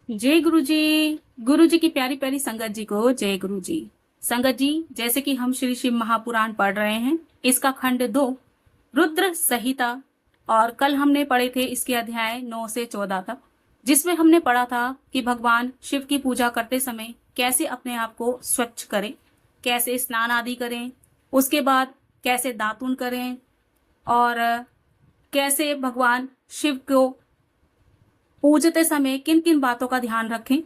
जय गुरु जी। गुरु जी की प्यारी प्यारी संगत जी को जय गुरु जी। संगत जी, जैसे कि हम श्री शिव महापुराण पढ़ रहे हैं, इसका खंड 2 रुद्र संहिता, और कल हमने पढ़े थे इसके अध्याय 9 से 14 तक, जिसमें हमने पढ़ा था कि भगवान शिव की पूजा करते समय कैसे अपने आप को स्वच्छ करें, कैसे स्नान आदि करें, उसके बाद कैसे दातुन करें, और कैसे भगवान शिव को पूजते समय किन किन बातों का ध्यान रखें,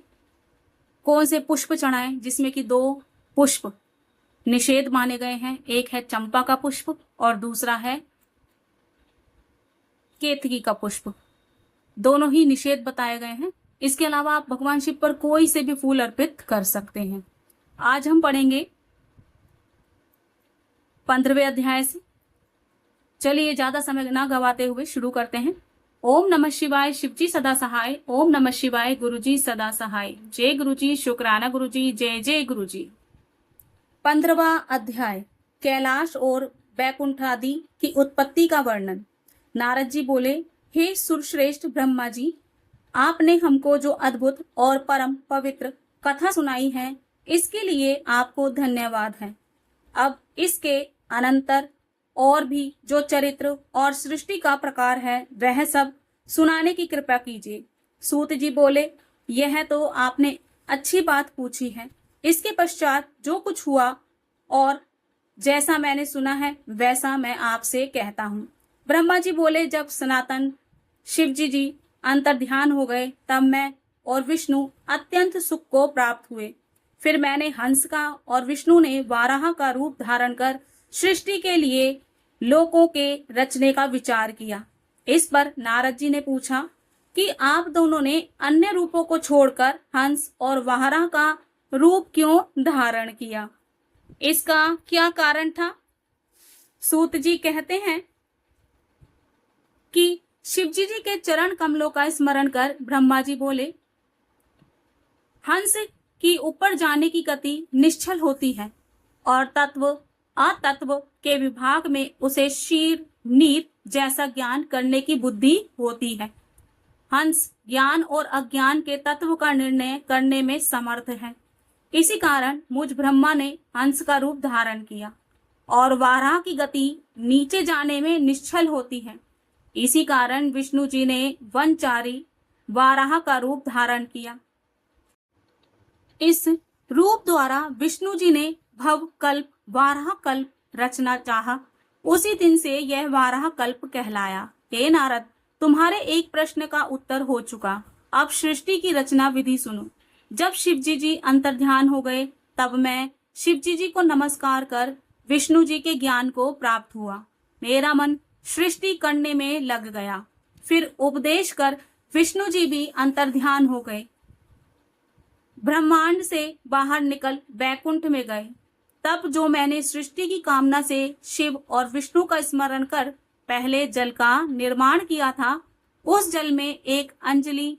कौन से पुष्प चढ़ाएं, जिसमें कि 2 पुष्प निषेध माने गए हैं। एक है चंपा का पुष्प और दूसरा है केतकी का पुष्प। दोनों ही निषेध बताए गए हैं। इसके अलावा आप भगवान शिव पर कोई से भी फूल अर्पित कर सकते हैं। आज हम पढ़ेंगे 15वें अध्याय से। चलिए ज्यादा समय ना गवाते हुए शुरू करते हैं। ओम नमः शिवाय, शिवजी सदा सहाय। ओम नमः शिवाय, गुरुजी सदा सहाय। जय गुरुजी, शुक्राना गुरुजी, जय जय गुरुजी। 15वां अध्याय, कैलाश और बैकुंठादि की उत्पत्ति का वर्णन। नारद जी बोले, हे सुरश्रेष्ठ ब्रह्मा जी, आपने हमको जो अद्भुत और परम पवित्र कथा सुनाई है, इसके लिए आपको धन्यवाद है। अब इसके अनंतर और भी जो चरित्र और सृष्टि का प्रकार है, वह सब सुनाने की कृपा कीजिए। सूत जी बोले, यह तो आपने अच्छी बात पूछी है। इसके पश्चात जो कुछ हुआ और जैसा मैंने सुना है, वैसा मैं आपसे कहता हूँ। ब्रह्मा जी बोले, जब सनातन शिव जी अंतर्ध्यान हो गए, तब मैं और विष्णु अत्यंत सुख को प्राप्त हुए। फिर मैंने हंस का और विष्णु ने वाराह का रूप धारण कर सृष्टि के लिए लोकों के रचने का विचार किया। इस पर नारद जी ने पूछा कि आप दोनों ने अन्य रूपों को छोड़कर हंस और वाराह का रूप क्यों धारण किया? इसका क्या कारण था? सूत जी कहते हैं कि शिवजी जी के चरण कमलों का स्मरण कर ब्रह्मा जी बोले, हंस की ऊपर जाने की गति निश्चल होती है और तत्व अतत्व के विभाग में उसे शीर नीर जैसा ज्ञान करने की बुद्धि होती है। हंस ज्ञान और अज्ञान के तत्व का निर्णय करने में समर्थ है। इसी कारण मुझ ब्रह्मा ने हंस का रूप धारण किया और वाराह की गति नीचे जाने में निश्चल होती है। इसी कारण विष्णु जी ने वनचारी वाराह का रूप धारण किया। इस रूप द्वारा विष्णु जी ने भव कल्प वाराह कल्प रचना चाहा। उसी दिन से यह वाराह कल्प कहलाया। हे नारद, तुम्हारे एक प्रश्न का उत्तर हो चुका। अब सृष्टि की रचना विधि सुनो। जब शिवजी जी अंतर्ध्यान हो गए, तब मैं शिवजी जी को नमस्कार कर विष्णु जी के ज्ञान को प्राप्त हुआ। मेरा मन सृष्टि करने में लग गया। फिर उपदेश कर विष्णु जी भी अंतर्ध्यान हो गए। ब्रह्मांड से बाहर निकल वैकुंठ में गए। तब जो मैंने सृष्टि की कामना से शिव और विष्णु का स्मरण कर पहले जल का निर्माण किया था, उस जल में एक अंजलि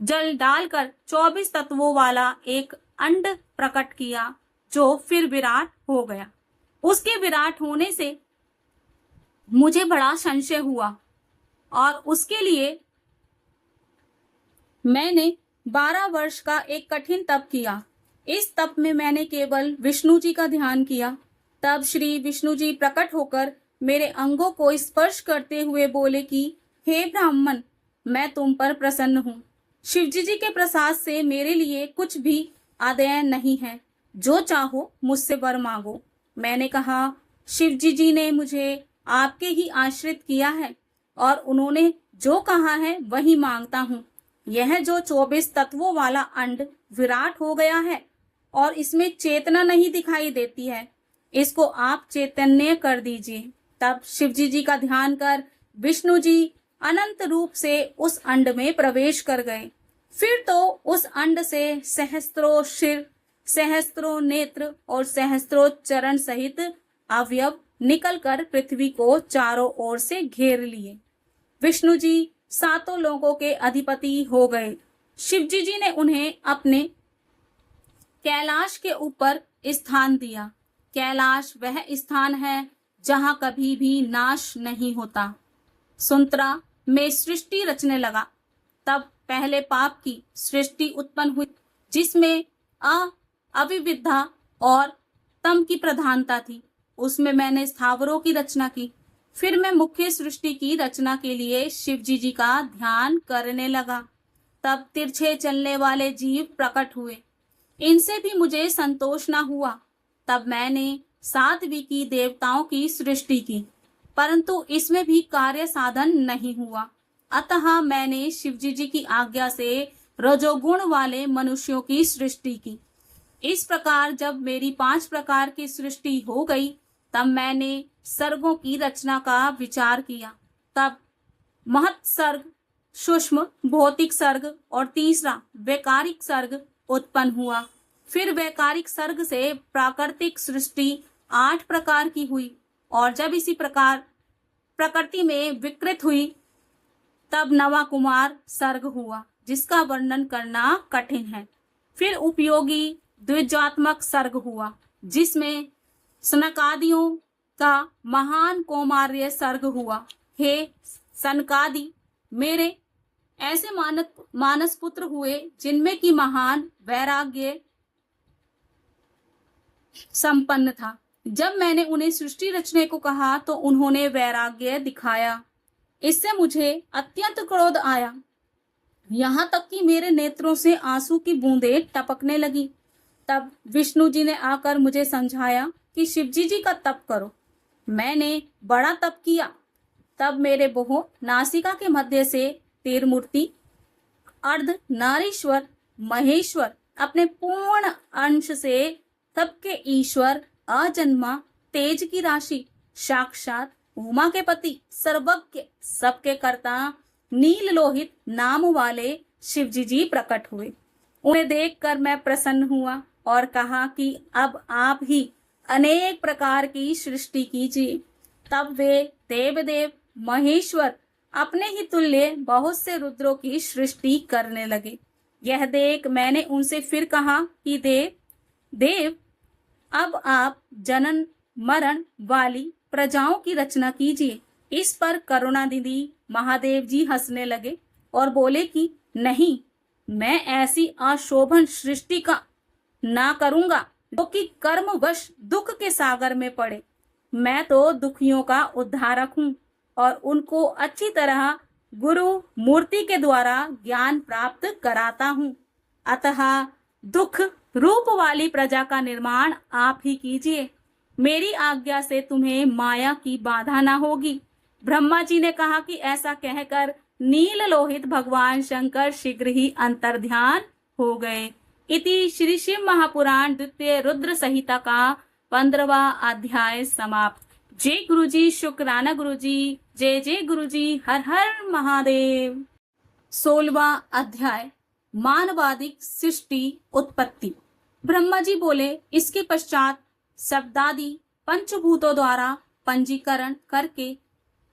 जल डालकर 24 तत्वों वाला एक अंड प्रकट किया, जो फिर विराट हो गया। उसके विराट होने से मुझे बड़ा संशय हुआ और उसके लिए मैंने 12 वर्ष का एक कठिन तप किया। इस तप में मैंने केवल विष्णु जी का ध्यान किया। तब श्री विष्णु जी प्रकट होकर मेरे अंगों को स्पर्श करते हुए बोले कि हे ब्राह्मण, मैं तुम पर प्रसन्न हूँ। शिवजी जी के प्रसाद से मेरे लिए कुछ भी आदेय नहीं है। जो चाहो मुझसे वर मांगो। मैंने कहा, शिवजी जी ने मुझे आपके ही आश्रित किया है और उन्होंने जो कहा है वही मांगता हूँ। यह जो 24 तत्वों वाला अंड विराट हो गया है और इसमें चेतना नहीं दिखाई देती है, इसको आप चैतन्य कर दीजिए। तब शिवजी जी का ध्यान कर विष्णु जी अनंत रूप से उस अंड में प्रवेश कर गए। फिर तो उस अंड से सहस्त्रों सिर, सहस्त्रों नेत्र और सहस्त्रों चरण सहित अवयव निकलकर पृथ्वी को चारों ओर से घेर लिए। विष्णु जी 7 लोगों के अधिपति हो गए। शिवजी जी ने उन्हें अपने कैलाश के ऊपर स्थान दिया। कैलाश वह स्थान है जहां कभी भी नाश नहीं होता। सुंतरा में सृष्टि रचने लगा। तब पहले पाप की सृष्टि उत्पन्न हुई, जिसमें अविविधता और तम की प्रधानता थी। उसमें मैंने स्थावरों की रचना की। फिर मैं मुख्य सृष्टि की रचना के लिए शिव जी का ध्यान करने लगा। तब तिरछे चलने वाले जीव प्रकट हुए। इनसे भी मुझे संतोष न हुआ। तब मैंने सात्विकी की देवताओं की सृष्टि की, परंतु इसमें भी कार्य साधन नहीं हुआ। अतः मैंने शिव जी की आज्ञा से रजोगुण वाले मनुष्यों की सृष्टि की। इस प्रकार जब मेरी 5 प्रकार की सृष्टि हो गई, तब मैंने सर्गों की रचना का विचार किया। तब महत सर्ग, सूक्ष्म भौतिक सर्ग और तीसरा वैकारिक सर्ग उत्पन्न हुआ। फिर वैकारिक सर्ग से प्राकृतिक सृष्टि 8 प्रकार की हुई, और जब इसी प्रकार प्रकृति में विकृत हुई, तब नवा कुमार सर्ग हुआ, जिसका वर्णन करना कठिन है। फिर उपयोगी द्विजात्मक सर्ग हुआ, जिसमें सनकादियों का महान कौमार्य सर्ग हुआ। हे सनकादि, मेरे ऐसे मानस पुत्र हुए जिनमें की महान वैराग्य संपन्न था। जब मैंने उन्हें सृष्टि रचने को कहा तो उन्होंने वैराग्य दिखाया। इससे मुझे अत्यंत क्रोध आया, यहाँ तक कि मेरे नेत्रों से आंसू की बूंदें टपकने लगी। तब विष्णु जी ने आकर मुझे समझाया कि शिव जी का तप करो। मैंने बड़ा तप किया। तब मेरे बहु नासिका के मध्य से तीरमूर्ति अर्ध नारीश्वर महेश्वर अपने पूर्ण अंश से सबके ईश्वर अजन्मा तेज की राशि साक्षात उमा के पति सर्वज्ञ सबके कर्ता नील लोहित नाम वाले शिव जी प्रकट हुए। उन्हें देखकर मैं प्रसन्न हुआ और कहा कि अब आप ही अनेक प्रकार की सृष्टि कीजिए। तब वे देवदेव महेश्वर अपने ही तुल्य बहुत से रुद्रों की सृष्टि करने लगे। यह देख मैंने उनसे फिर कहा कि देव अब आप जनन मरण वाली प्रजाओं की रचना कीजिए। इस पर करुणानिधि महादेव जी हंसने लगे और बोले कि नहीं, मैं ऐसी अशोभन सृष्टि का ना करूंगा जो कि कर्मवश दुख के सागर में पड़े। मैं तो दुखियों का उद्धारक हूँ और उनको अच्छी तरह गुरु मूर्ति के द्वारा ज्ञान प्राप्त कराता हूँ। अतः दुख रूप वाली प्रजा का निर्माण आप ही कीजिए। मेरी आज्ञा से तुम्हें माया की बाधा न होगी। ब्रह्मा जी ने कहा कि ऐसा कहकर नील लोहित भगवान शंकर शीघ्र ही अंतर्ध्यान हो गए। इति श्री शिव महापुराण द्वितीय रुद्र संहिता का 15वां अध्याय समाप्त। जय गुरु जी, शुक्राना गुरु जी, जय जय गुरु जी, हर हर महादेव। 16वां अध्याय मानवादिक सृष्टि उत्पत्ति। ब्रह्मा जी बोले, इसके पश्चात शब्दादि पंचभूतों द्वारा पंजीकरण करके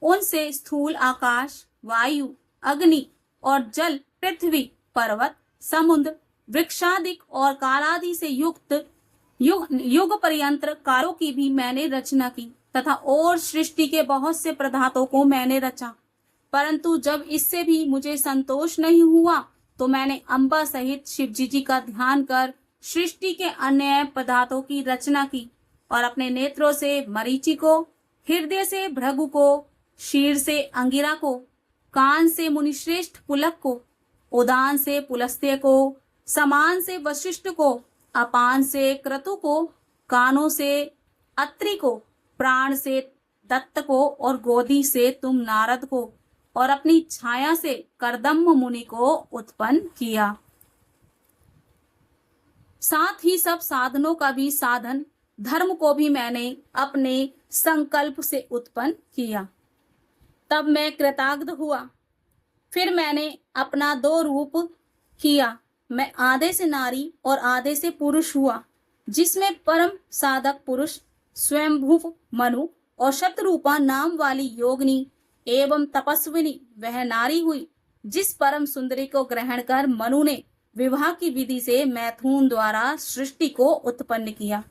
उनसे स्थूल आकाश, वायु, अग्नि और जल, पृथ्वी, पर्वत, समुद्र, वृक्षादिक और कालादि से युक्त युग पर्यंत कालों की भी मैंने रचना की तथा और सृष्टि के बहुत से पदार्थों को मैंने रचा। परंतु जब इससे भी मुझे संतोष नहीं हुआ तो मैंने अम्बा सहित शिव जी का ध्यान कर सृष्टि के अन्य पदार्थों की रचना की और अपने नेत्रों से मरीचि को, हृदय से भृगु को, शीर से अंगिरा को, कान से मुनिश्रेष्ठ पुलक को, उदान से पुलस्त्य को, समान से वशिष्ठ को, अपान से क्रतु को, कानों से अत्रि को, प्राण से दत्त को और गोदी से तुम नारद को और अपनी छाया से कर्दम मुनि को उत्पन्न किया। साथ ही सब साधनों का भी साधन धर्म को भी मैंने अपने संकल्प से उत्पन्न किया। तब मैं कृताग्ध हुआ। फिर मैंने अपना 2 रूप किया। मैं आधे से नारी और आधे से पुरुष हुआ, जिसमें परम साधक पुरुष स्वयंभू मनु और शतरूपा नाम वाली योगिनी एवं तपस्विनी वह नारी हुई, जिस परम सुंदरी को ग्रहण कर मनु ने विवाह की विधि से मैथुन द्वारा सृष्टि को उत्पन्न किया।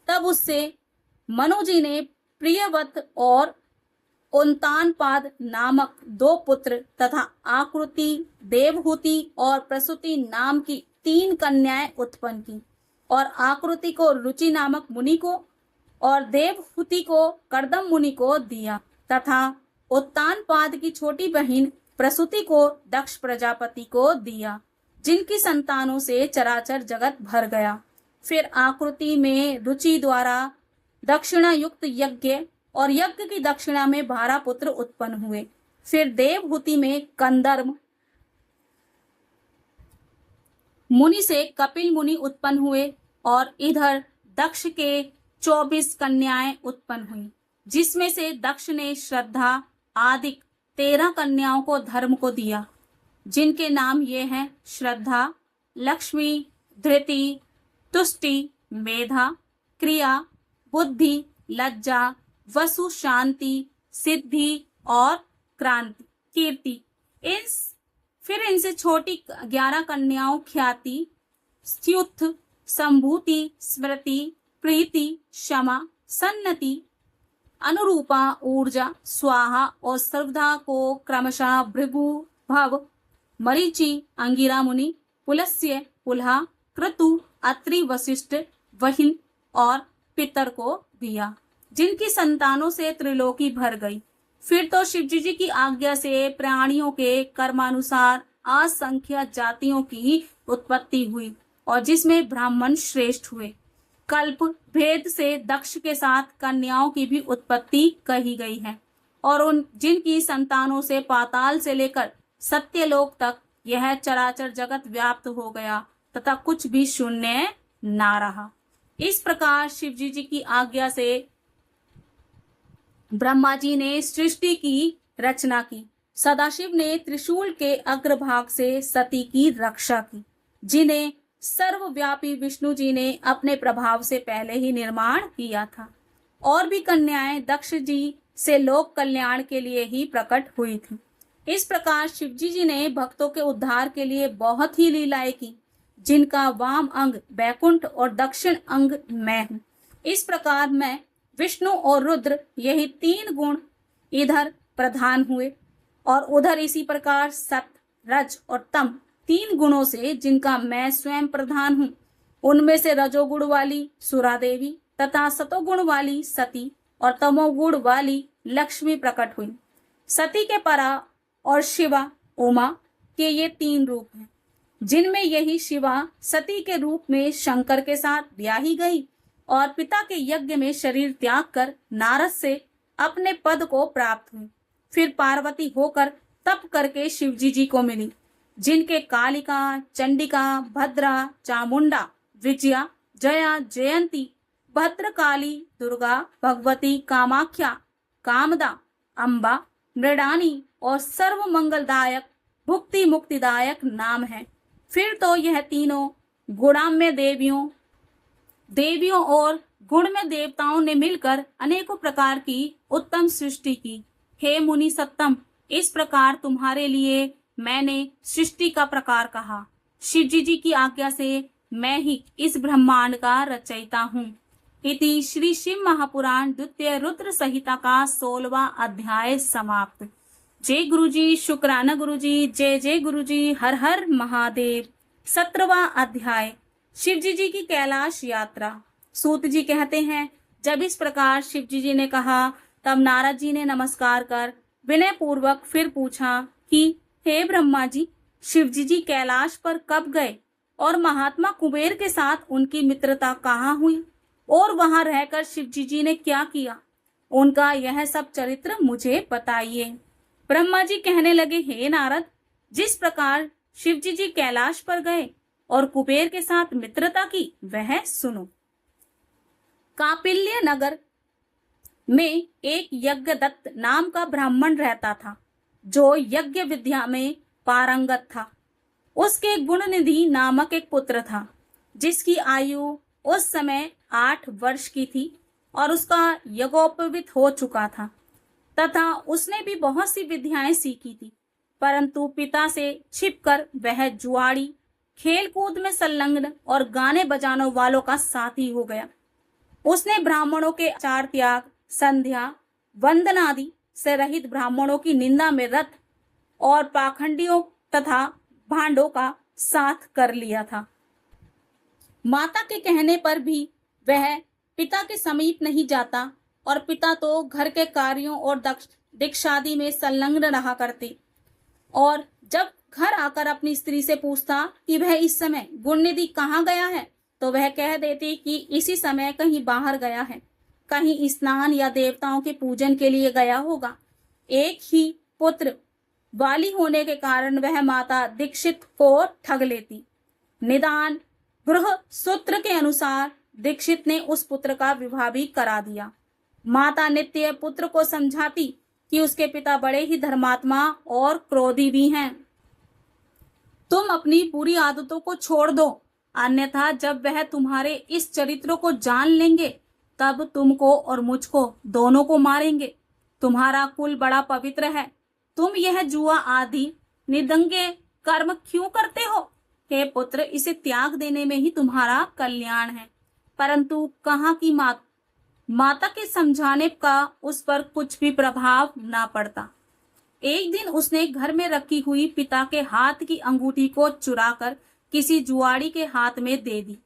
तब उससे मनु जी ने प्रियवत और उन्तानपाद नामक 2 पुत्र तथा आकृति, देवहूति और प्रसूति नाम की 3 कन्याएं उत्पन्न की और आकृति को रुचि नामक मुनि को और देवहूति को कर्दम मुनि को दिया तथा उत्तानपाद की छोटी बहन प्रसूति को दक्ष प्रजापति को दिया, जिनकी संतानों से चराचर जगत भर गया। फिर आकृति में रुचि द्वारा दक्षिणा युक्त यज्ञ और यज्ञ की दक्षिणा में 12 पुत्र उत्पन्न हुए। फिर देवहूति में कंदर्म मुनि से कपिल मुनि उत्पन्न हुए और इधर दक्ष के 24 कन्याएं उत्पन्न हुई, जिसमें से दक्ष ने श्रद्धा आदि 13 कन्याओं को धर्म को दिया, जिनके नाम ये हैं श्रद्धा, लक्ष्मी, धृति, तुष्टि, मेधा, क्रिया, बुद्धि, लज्जा, वसु, शांति, सिद्धि और क्रांति, कीर्ति। फिर इनसे छोटी 11 कन्याओं ख्याति, स्तुति, संभूति, स्मृति, प्रीति, क्षमा, सन्नति, अनुरूपा, ऊर्जा, स्वाहा और सर्वदा को क्रमशः भृगु, भव, मरीचि, अंगिरा मुनि, पुलस्त्य, पुलहा, क्रतु, अत्रि, वशिष्ठ, वहिन और पितर को दिया, जिनकी संतानों से त्रिलोकी भर गई। फिर तो शिवजी जी की आज्ञा से प्राणियों के कर्मानुसार असंख्य जातियों की उत्पत्ति हुई और जिसमें ब्राह्मण श्रेष्ठ हुए। कल्प भेद से दक्ष के साथ कन्याओं की भी उत्पत्ति कही गई है और उन जिनकी संतानों से पाताल से लेकर सत्यलोक तक यह चराचर जगत व्याप्त हो गया तथा कुछ भी शून्य ना रहा। इस प्रकार शिवजी जी की आज्ञा से ब्रह्मा जी ने सृष्टि की रचना की। सदाशिव ने त्रिशूल के अग्रभाग से सती की रक्षा की, जिन्हें सर्वव्यापी विष्णु जी ने अपने प्रभाव से पहले ही निर्माण किया था। और भी कन्याएं दक्ष जी से लोक कल्याण के लिए ही प्रकट हुई थी। इस प्रकार शिवजी जी ने भक्तों के उद्धार के लिए बहुत ही लीलाएं की, जिनका वाम अंग बैकुंठ और दक्षिण अंग मैं हूँ। इस प्रकार मैं, विष्णु और रुद्र, यही 3 गुण इधर प्रधान हुए और उधर इसी प्रकार सत, रज और तम 3 गुणों से जिनका मैं स्वयं प्रधान हूँ, उनमें से रजोगुण वाली सुरा देवी तथा सतोगुण वाली सती और तमोगुण वाली लक्ष्मी प्रकट हुई। सती के परा और शिवा उमा के ये 3 रूप हैं, जिनमें यही शिवा सती के रूप में शंकर के साथ ब्याही गई और पिता के यज्ञ में शरीर त्याग कर नारद से अपने पद को प्राप्त हुई। फिर पार्वती होकर तप करके शिवजी जी को मिली, जिनके कालिका, चंडिका, भद्रा, चामुंडा, विजया, जया, जयंती, भद्रकाली, दुर्गा, भगवती, कामाख्या, कामदा, अम्बा, मृडानी और सर्व मंगलदायक, भुक्ति मुक्तिदायक नाम है। फिर तो यह तीनों गुणाम्य देवियों और गुण में देवताओं ने मिलकर अनेकों प्रकार की उत्तम सृष्टि की। हे मुनि सत्तम, इस प्रकार तुम्हारे लिए मैंने सृष्टि का प्रकार कहा। शिवजी जी की आज्ञा से मैं ही इस ब्रह्मांड का रचयिता हूँ। इति श्री शिव महापुराण द्वितीय रुद्र संहिता का 16वां अध्याय समाप्त। जय गुरुजी, शुक्राना गुरुजी, जय जय गुरुजी, हर हर महादेव। 17वां अध्याय शिवजी जी की कैलाश यात्रा। सूत जी कहते हैं, जब इस प्रकार शिवजी जी ने कहा तब नारद जी ने नमस्कार कर विनय पूर्वक फिर पूछा कि हे ब्रह्मा जी, शिवजी जी कैलाश पर कब गए और महात्मा कुबेर के साथ उनकी मित्रता कहाँ हुई और वहां रहकर शिवजी जी ने क्या किया, उनका यह सब चरित्र मुझे बताइए। ब्रह्मा जी कहने लगे, हे नारद, जिस प्रकार शिवजी जी कैलाश पर गए और कुबेर के साथ मित्रता की वह सुनो। कापिल्य नगर में एक यज्ञदत्त नाम का ब्राह्मण रहता था, जो यज्ञ विद्या में पारंगत था। उसके गुणनिधि नामक एक पुत्र था, जिसकी आयु उस समय 8 वर्ष की थी और उसका यज्ञोपवीत हो चुका था तथा उसने भी बहुत सी विद्याएं सीखी थी, परंतु पिता से छिपकर वह जुआड़ी, खेल कूद में संलग्न और गाने बजाने वालों का साथी हो गया। उसने ब्राह्मणों के आचार त्याग, संध्या, वंदनादि से रहित ब्राह्मणों की निंदा में रत और पाखंडियों तथा भांडों का साथ कर लिया था। माता के कहने पर भी वह पिता के समीप नहीं जाता और पिता तो घर के कार्यों और दीक्षादि में संलग्न रहा करते, और जब घर आकर अपनी स्त्री से पूछता कि वह इस समय गुणनिधि कहाँ गया है, तो वह कह देती कि इसी समय कहीं बाहर गया है, कहीं स्नान या देवताओं के पूजन के लिए गया होगा। एक ही पुत्र वाली होने के कारण वह माता दीक्षित को ठग लेती। निदान गृह सूत्र के अनुसार दीक्षित ने उस पुत्र का विवाह भी करा दिया। माता नित्य पुत्र को समझाती कि उसके पिता बड़े ही धर्मात्मा और क्रोधी भी हैं। तुम अपनी बुरी आदतों को छोड़ दो, अन्यथा जब वह तुम्हारे इस चरित्र को जान लेंगे तब तुमको और मुझको दोनों को मारेंगे। तुम्हारा कुल बड़ा पवित्र है, तुम यह जुआ आदि निदंगे कर्म क्यों करते हो? हे पुत्र, इसे त्याग देने में ही तुम्हारा कल्याण है। परंतु कहाँ की माता के समझाने का उस पर कुछ भी प्रभाव ना पड़ता। एक दिन उसने घर में रखी हुई पिता के हाथ की अंगूठी को चुराकर किसी जुआरी के हाथ में दे दी।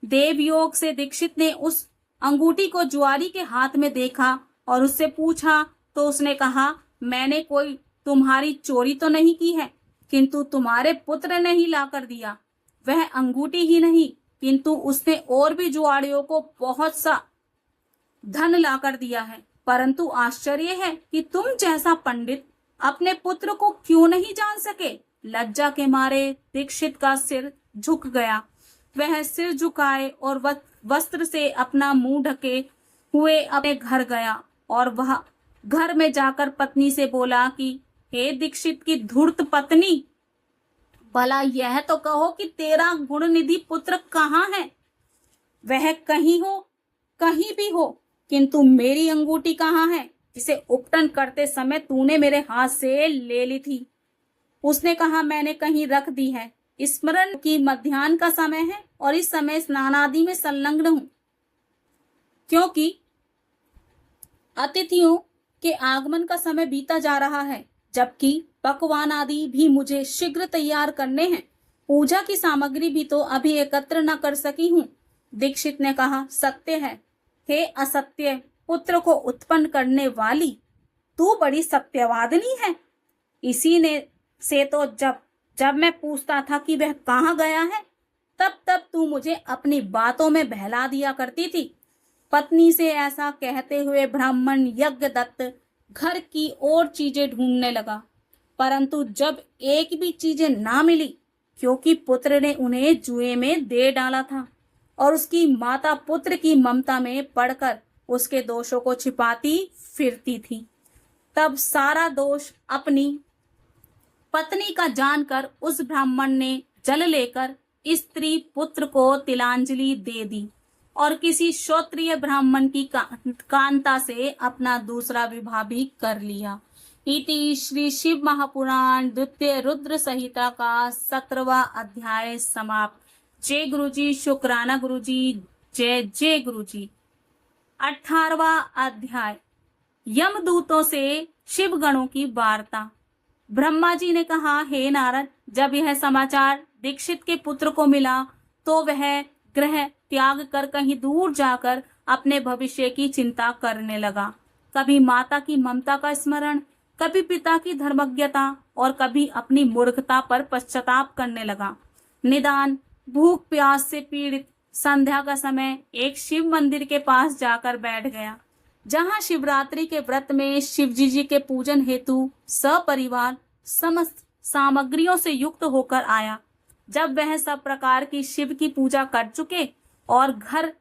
देवयोग से दीक्षित ने उस अंगूठी को जुआरी के हाथ में देखा और उससे पूछा तो उसने कहा, मैंने कोई तुम्हारी चोरी तो नहीं की है, किंतु तुम्हारे पुत्र ने ही लाकर दिया। वह अंगूठी ही नहीं, किंतु उसने और भी जुआड़ियों को बहुत सा धन लाकर दिया है। परंतु आश्चर्य है कि तुम जैसा पंडित अपने पुत्र को क्यों नहीं जान सके। लज्जा के मारे दीक्षित का सिर झुक गया। वह सिर झुकाए और वस्त्र से अपना मुंह ढके हुए अपने घर गया और वह घर में जाकर पत्नी से बोला कि हे दीक्षित की धूर्त पत्नी, भला यह तो कहो कि तेरा गुणनिधि पुत्र कहाँ है? वह कहीं भी हो, किंतु मेरी अंगूठी कहाँ है, जिसे उपटन करते समय तूने मेरे हाथ से ले ली थी? उसने कहा, मैंने कहीं रख दी है। स्मरण की मध्याह्न का समय है और इस समय स्नान आदि में संलग्न हूं, क्योंकि अतिथियों के आगमन का समय बीता जा रहा है, जबकि पकवान आदि भी मुझे शीघ्र तैयार करने हैं। पूजा की सामग्री भी तो अभी एकत्र न कर सकी हूँ। दीक्षित ने कहा, सत्य है। हे असत्य पुत्र को उत्पन्न करने वाली, तू बड़ी सत्यवादिनी है। इसी ने से तो जब मैं पूछता था कि वह कहाँ गया है, तब तू मुझे अपनी बातों में बहला दिया करती थी। पत्नी से ऐसा कहते हुए ब्राह्मण यज्ञदत्त घर की और चीजें ढूंढने लगा, परंतु जब एक भी चीजें ना मिली, क्योंकि पुत्र ने उन्हें जुए में दे डाला था और उसकी माता पुत्र की ममता में पड़कर उसके दोषों को छिपाती फिरती थी, तब सारा दोष अपनी पत्नी का जानकर उस ब्राह्मण ने जल लेकर स्त्री पुत्र को तिलांजलि दे दी और किसी श्रोत्रिय ब्राह्मण की कांता से अपना दूसरा विवाह भी कर लिया। इति श्री शिव महापुराण द्वितीय रुद्र संहिता का 17वां अध्याय समाप्त। जय गुरु जी, शुक्राना गुरु जी, जय जय गुरु जी। 18वां अध्याय, यमदूतों से शिव गणों की वार्ता। ब्रह्मा जी ने कहा, हे नारद, जब यह समाचार दीक्षित के पुत्र को मिला तो वह ग्रह त्याग कर कहीं दूर जाकर अपने भविष्य की चिंता करने लगा। कभी माता की ममता का स्मरण, कभी पिता की धर्मज्ञता और कभी अपनी मूर्खता पर पश्चाताप करने लगा। निदान भूख प्यास से पीड़ित संध्या का समय एक शिव मंदिर के पास जाकर बैठ गया, जहां शिवरात्रि के व्रत में शिवजी जी के पूजन हेतु सपरिवार समस्त सामग्रियों से युक्त होकर आया। जब वह सब प्रकार की शिव की पूजा कर चुके और घर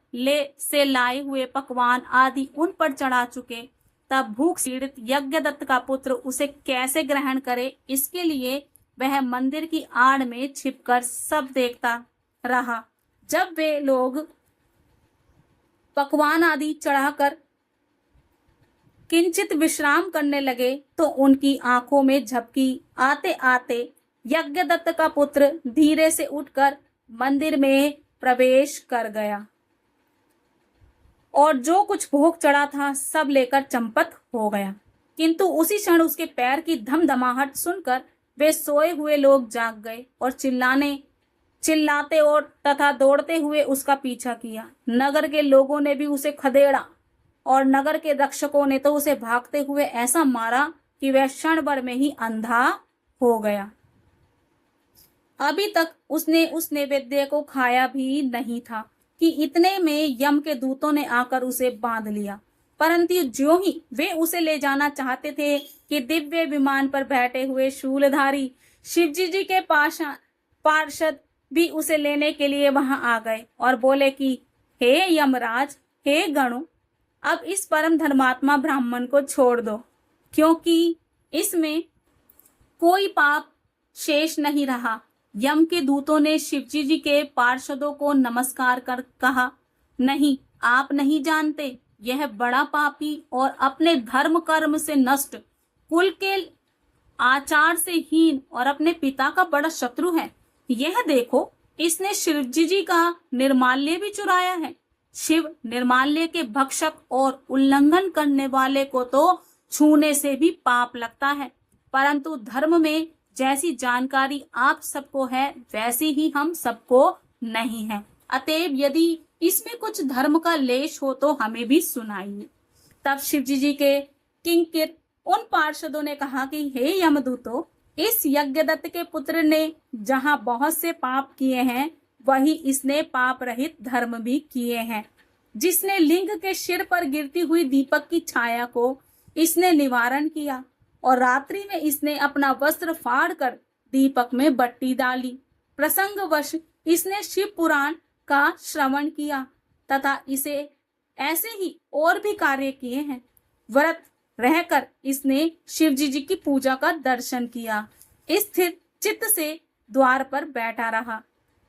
से लाए हुए पकवान आदि उन पर चढ़ा चुके, तब भूख पीड़ित यज्ञदत्त का पुत्र उसे कैसे ग्रहण करे, इसके लिए वह मंदिर की आड़ में छिपकर सब देखता रहा। जब वे लोग पकवान आदि चढ़ाकर किंचित विश्राम करने लगे तो उनकी आंखों में झपकी आते आते यज्ञदत्त का पुत्र धीरे से उठकर मंदिर में प्रवेश कर गया और जो कुछ भोग चढ़ा था सब लेकर चंपत हो गया। किंतु उसी क्षण उसके पैर की धमधमाहट सुनकर वे सोए हुए लोग जाग गए और चिल्लाते और तथा दौड़ते हुए उसका पीछा किया। नगर के लोगों ने भी उसे खदेड़ा और नगर के रक्षकों ने तो उसे भागते हुए ऐसा मारा कि वह क्षण भर में ही अंधा हो गया। अभी तक उसने उस नैवेद्य को खाया भी नहीं था कि इतने में यम के दूतों ने आकर उसे बांध लिया। परंतु ज्यों ही वे उसे ले जाना चाहते थे कि दिव्य विमान पर बैठे हुए शूलधारी शिवजी जी के पार्षद भी उसे लेने के लिए वहां आ गए और बोले कि हे यमराज, हे गणों, अब इस परम धर्मात्मा ब्राह्मण को छोड़ दो, क्योंकि इसमें कोई पाप शेष नहीं रहा। यम के दूतों ने शिवजी जी के पार्षदों को नमस्कार कर कहा, नहीं, आप नहीं जानते, यह बड़ा पापी और अपने धर्म कर्म से नष्ट, कुल के आचार से हीन और अपने पिता का बड़ा शत्रु है। यह देखो, इसने शिवजी जी का निर्माल्य भी चुराया है। शिव निर्माल्य के भक्षक और उल्लंघन करने वाले को तो छूने से भी पाप लगता है, परंतु धर्म में जैसी जानकारी आप सबको है वैसी ही हम सबको नहीं है। अतएव यदि इसमें कुछ धर्म का लेश हो तो हमें भी सुनाइए। तब शिवजी जी के किंकिर उन पार्षदों ने कहा कि हे यमदूतों, इस यज्ञदत्त के पुत्र ने जहां बहुत से पाप किए हैं, वही इसने पाप रहित धर्म भी किए हैं। जिसने लिंग के सिर पर गिरती हुई दीपक की छाया को इसने निवारण किया और रात्रि में इसने अपना वस्त्र फाड़ कर दीपक में बत्ती डाली। प्रसंगवश इसने शिव पुराण का श्रवण किया तथा इसे ऐसे ही और भी कार्य किए हैं। व्रत रहकर इसने शिवजी जी की पूजा का दर्शन किया, स्थिर चित्त से द्वार पर बैठा रहा।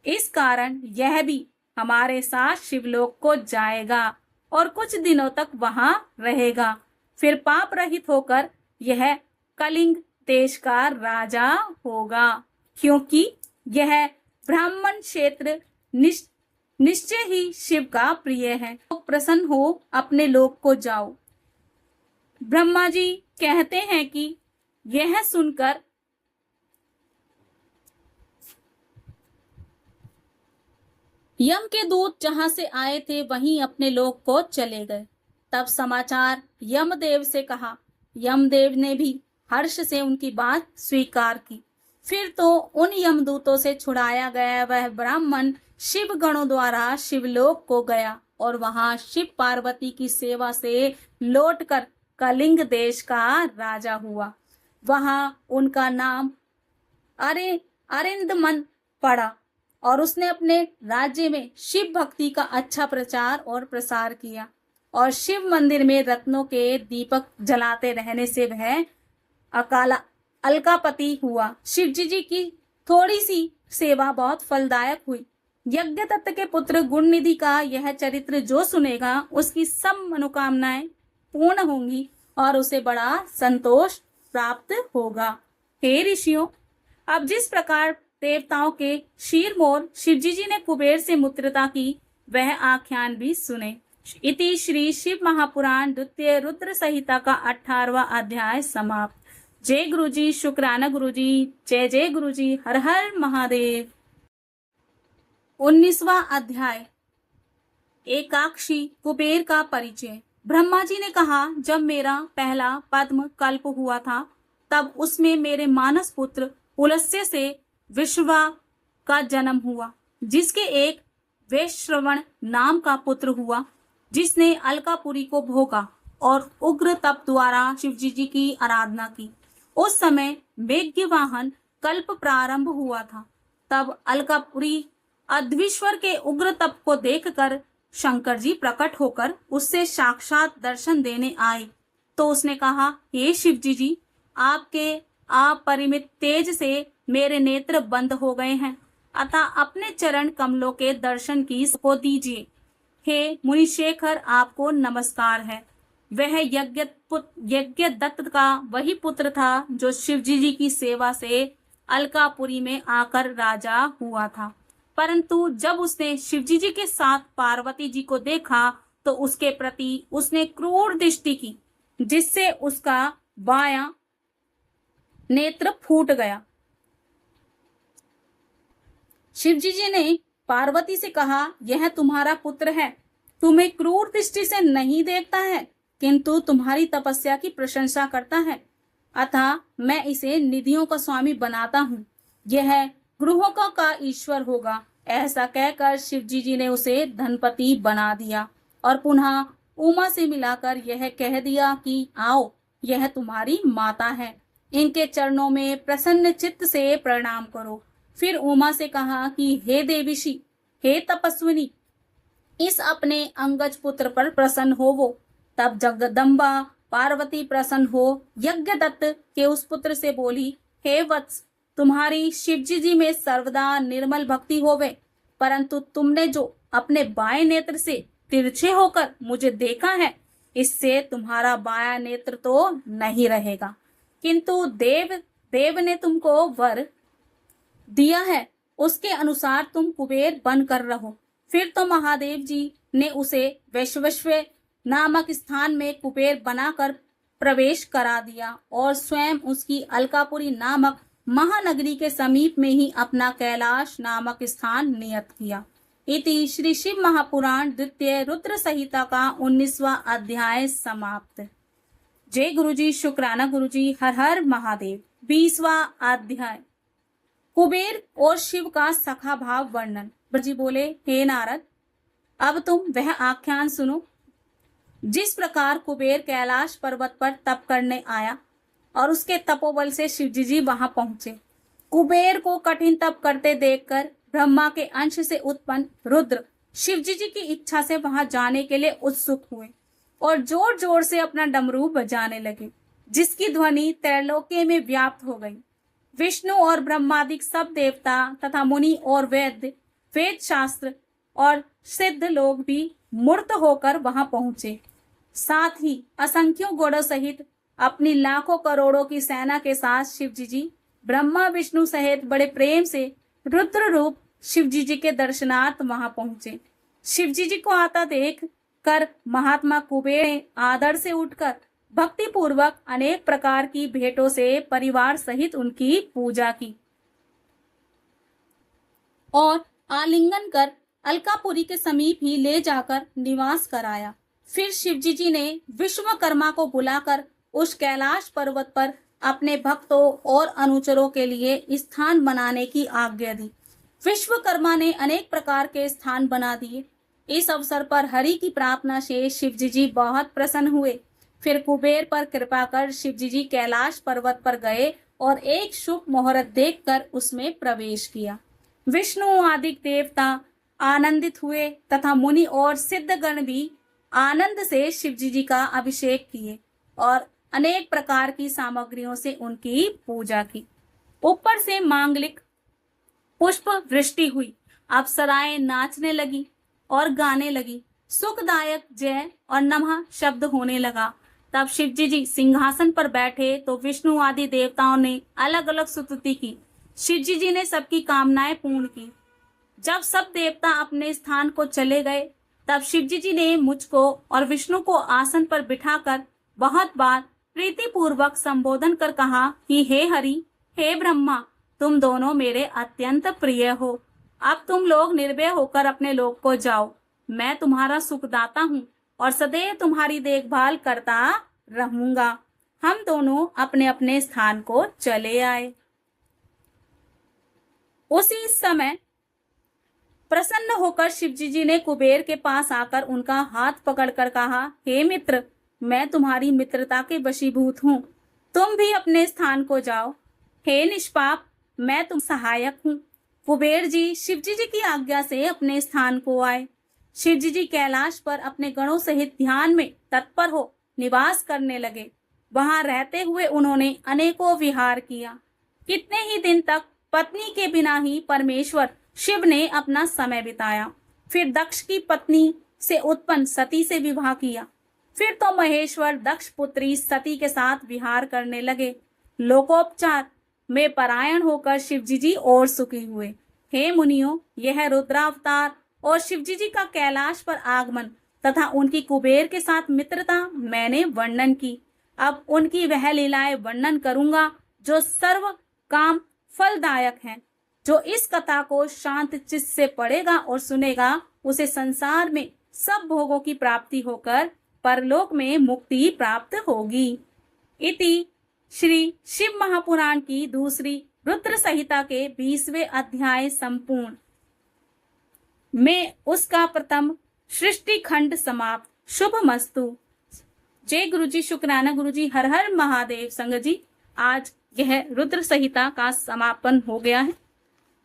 इस कारण यह भी हमारे साथ शिवलोक को जाएगा और कुछ दिनों तक वहां रहेगा। फिर पाप रहित होकर यह कलिंग देश का राजा होगा, क्योंकि यह ब्राह्मण क्षेत्र निश्चय ही शिव का प्रिय है। तो प्रसन्न हो अपने लोक को जाओ। ब्रह्मा जी कहते हैं कि यह सुनकर यम के दूत जहां से आए थे वहीं अपने लोक को चले गए। तब समाचार यमदेव से कहा। यमदेव ने भी हर्ष से उनकी बात स्वीकार की। फिर तो उन यमदूतों से छुड़ाया गया वह ब्राह्मण शिव गणों द्वारा शिवलोक को गया और वहां शिव पार्वती की सेवा से लौटकर कलिंग देश का राजा हुआ। वहां उनका नाम अरिंदमन पड़ा और उसने अपने राज्य में शिव भक्ति का अच्छा प्रचार और प्रसार किया और शिव मंदिर में रत्नों के दीपक जलाते रहने से वह अलकापति हुआ। शिवजी जी की थोड़ी सी सेवा बहुत फलदायक हुई। यज्ञदत्त के पुत्र गुणनिधि का यह चरित्र जो सुनेगा उसकी सब मनोकामनाएं पूर्ण होंगी और उसे बड़ा संतोष प्राप्त होगा। हे ऋषियों, अब जिस प्रकार देवताओं के शीरमोर शिवजी जी ने कुबेर से मित्रता की वह आख्यान भी सुने। इति श्री शिव महापुराण द्वितीय रुद्र संहिता का 18वां अध्याय समाप्त। जय गुरुजी, शुक्राना गुरुजी, जय जय गुरुजी, हर हर महादेव। 19वां अध्याय एकाक्षी कुबेर का परिचय। ब्रह्मा जी ने कहा, जब मेरा पहला पद्म कल्प हुआ था तब उसमें मेरे मानस पुत्र पुलस्त्य से विश्वा का जन्म हुआ, जिसके एक वैश्रवण नाम का पुत्र हुआ, जिसने अलकापुरी को भोगा और उग्र तप द्वारा शिवजी जी की आराधना की। उस समय मेघवाहन कल्प प्रारंभ हुआ था। तब अलकापुरी अद्वीश्वर के उग्र तप को देखकर शंकर जी प्रकट होकर उससे साक्षात दर्शन देने आए। तो उसने कहा, हे शिवजी जी, आपके अपरिमित तेज से मेरे नेत्र बंद हो गए हैं, अतः अपने चरण कमलों के दर्शन की को दीजिए। हे मुनिशेखर, आपको नमस्कार है। वह यज्ञदत्त का वही पुत्र था जो शिवजी जी की सेवा से अलकापुरी में आकर राजा हुआ था। परंतु जब उसने शिवजी जी के साथ पार्वती जी को देखा तो उसके प्रति उसने क्रूर दृष्टि की, जिससे उसका बायां नेत्र फूट गया। शिवजी जी ने पार्वती से कहा, यह तुम्हारा पुत्र है, तुम्हें क्रूर दृष्टि से नहीं देखता है, किंतु तुम्हारी तपस्या की प्रशंसा करता है, अतः मैं इसे निधियों का स्वामी बनाता हूँ। यह ग्रहों का ईश्वर होगा। ऐसा कहकर शिवजी जी ने उसे धनपति बना दिया और पुनः उमा से मिलाकर यह कह दिया कि आओ, यह तुम्हारी माता है, इनके चरणों में प्रसन्न चित्त से प्रणाम करो। फिर उमा से कहा कि हे देवीशी, हे तपस्विनी, इस अपने अंगज पुत्र पर प्रसन्न होवो। तब जगदम्बा पार्वती प्रसन्न हो यज्ञदत्त के उस पुत्र से बोली, हे वत्स, तुम्हारी शिवजी जी में सर्वदा निर्मल भक्ति होवे, परंतु तुमने जो अपने बाएं नेत्र से तिरछे होकर मुझे देखा है, इससे तुम्हारा बायां नेत्र तो नहीं रहेगा, किंतु देव ने तुमको वर दिया है, उसके अनुसार तुम कुबेर बनकर रहो। फिर तो महादेव जी ने उसे वैश्वश्व नामक स्थान में कुबेर बनाकर प्रवेश करा दिया और स्वयं उसकी अलकापुरी नामक महानगरी के समीप में ही अपना कैलाश नामक स्थान नियत किया। इति श्री शिव महापुराण द्वितीय रुद्र संहिता का 19वां अध्याय समाप्त। जय गुरुजी, शुक्राना गुरुजी, हर हर महादेव। 20वां अध्याय, कुबेर और शिव का सखा भाव वर्णन। ब्रजी बोले, हे नारद, अब तुम वह आख्यान सुनो जिस प्रकार कुबेर कैलाश पर्वत पर तप करने आया और उसके तपोबल से शिवजी जी वहां पहुंचे। कुबेर को कठिन तप करते देखकर ब्रह्मा के अंश से उत्पन्न रुद्र शिवजी जी की इच्छा से वहां जाने के लिए उत्सुक हुए और जोर जोर से अपना डमरू बजाने लगे, जिसकी ध्वनि त्रैलोक्य में व्याप्त हो गई। विष्णु और ब्रह्मादिक सब देवता तथा मुनि और वेद शास्त्र और सिद्ध लोग भी मूर्त होकर वहां पहुंचे। साथ ही असंख्यों घोड़ों सहित अपनी लाखों करोड़ों की सेना के साथ शिवजी जी ब्रह्मा विष्णु सहित बड़े प्रेम से रुद्र रूप शिवजी जी के दर्शनार्थ वहां पहुंचे। शिवजी जी को आता देख कर महात्मा कुबेर ने आदर से उठकर भक्ति पूर्वक अनेक प्रकार की भेंटों से परिवार सहित उनकी पूजा की और आलिंगन कर अलकापुरी के समीप ही ले जाकर निवास कराया। फिर शिवजी जी ने विश्वकर्मा को बुलाकर उस कैलाश पर्वत पर अपने भक्तों और अनुचरों के लिए स्थान बनाने की आज्ञा दी। विश्वकर्मा ने अनेक प्रकार के स्थान बना दिए। इस अवसर पर हरि की प्रार्थना से शिवजी जी बहुत प्रसन्न हुए। फिर कुबेर पर कृपा कर शिवजी जी कैलाश पर्वत पर गए और एक शुभ मुहूर्त देखकर उसमें प्रवेश किया। विष्णु आदि देवता आनंदित हुए तथा मुनि और सिद्धगण भी आनंद से शिवजी जी का अभिषेक किए और अनेक प्रकार की सामग्रियों से उनकी पूजा की। ऊपर से मांगलिक पुष्प वृष्टि हुई। अप्सराएं नाचने लगी और गाने लगी। सुखदायक जय और नमः शब्द होने लगा। तब शिवजी जी सिंहासन पर बैठे तो विष्णु आदि देवताओं ने अलग अलग स्तुति की। शिवजी जी ने सबकी कामनाएं पूर्ण की। जब सब देवता अपने स्थान को चले गए तब शिवजी जी ने मुझको और विष्णु को आसन पर बिठाकर बहुत बार प्रीति पूर्वक संबोधन कर कहा कि हे हरि, हे ब्रह्मा, तुम दोनों मेरे अत्यंत प्रिय हो। अब तुम लोग निर्भय होकर अपने लोक को जाओ। मैं तुम्हारा सुखदाता हूँ और सदैव तुम्हारी देखभाल करता रहूंगा। हम दोनों अपने अपने स्थान को चले आए। उसी समय प्रसन्न होकर शिवजी जी ने कुबेर के पास आकर उनका हाथ पकड़कर कहा, हे मित्र, मैं तुम्हारी मित्रता के वशीभूत हूँ, तुम भी अपने स्थान को जाओ। हे निष्पाप, मैं तुम सहायक हूँ। कुबेर जी शिवजी जी की आज्ञा से अपने स्थान को आए। शिवजी जी कैलाश पर अपने गणों सहित ध्यान में तत्पर हो निवास करने लगे। वहां रहते हुए उन्होंने अनेकों विहार किया। कितने ही दिन तक पत्नी के बिना ही परमेश्वर शिव ने अपना समय बिताया। फिर दक्ष की पत्नी से उत्पन्न सती से विवाह किया। फिर तो महेश्वर दक्ष पुत्री सती के साथ विहार करने लगे। लोकोपचार में परायण होकर शिवजी जी और सुखी हुए। हे मुनियों, यह रुद्रावतार और शिवजी जी का कैलाश पर आगमन तथा उनकी कुबेर के साथ मित्रता मैंने वर्णन की। अब उनकी वह लीलाएं वर्णन करूंगा जो सर्व काम फलदायक हैं। जो इस कथा को शांत चित्त से पढ़ेगा और सुनेगा, उसे संसार में सब भोगों की प्राप्ति होकर परलोक में मुक्ति प्राप्त होगी। इति श्री शिव महापुराण की दूसरी रुद्र संहिता के 20वें अध्याय संपूर्ण में उसका प्रथम सृष्टि खंड समाप्त। शुभ मस्तु। जय गुरु जी, शुक्राना गुरु जी, हर हर महादेव। संगत जी, आज यह रुद्र संहिता का समापन हो गया है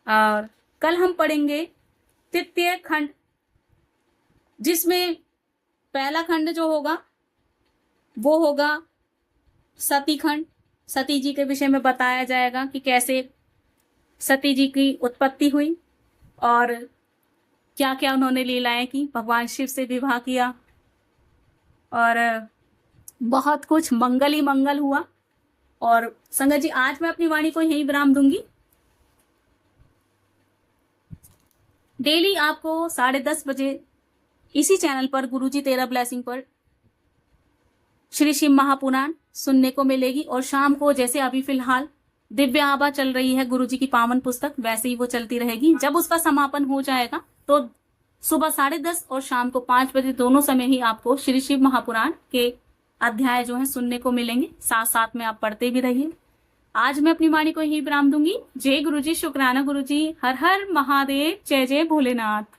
और कल हम पढ़ेंगे तृतीय खंड, जिसमें पहला खंड जो होगा वो होगा सती खंड। सती जी के विषय में बताया जाएगा कि कैसे सती जी की उत्पत्ति हुई और क्या क्या उन्होंने लीलाएं की, भगवान शिव से विवाह किया और बहुत कुछ मंगल ही मंगल हुआ। और संगत जी, आज मैं अपनी वाणी को यहीं विराम दूंगी। डेली आपको 10:30 बजे इसी चैनल पर गुरुजी तेरा ब्लेसिंग पर श्री शिव महापुराण सुनने को मिलेगी और शाम को जैसे अभी फिलहाल दिव्य आभा चल रही है गुरुजी की पावन पुस्तक, वैसे ही वो चलती रहेगी। जब उसका समापन हो जाएगा तो सुबह 10:30 और शाम को 5 बजे दोनों समय ही आपको श्री शिव महापुराण के अध्याय जो है सुनने को मिलेंगे। साथ साथ में आप पढ़ते भी रहिए। आज मैं अपनी वाणी को यही विराम दूंगी। जय गुरुजी, शुक्राना गुरुजी, हर हर महादेव, जय जय भोलेनाथ।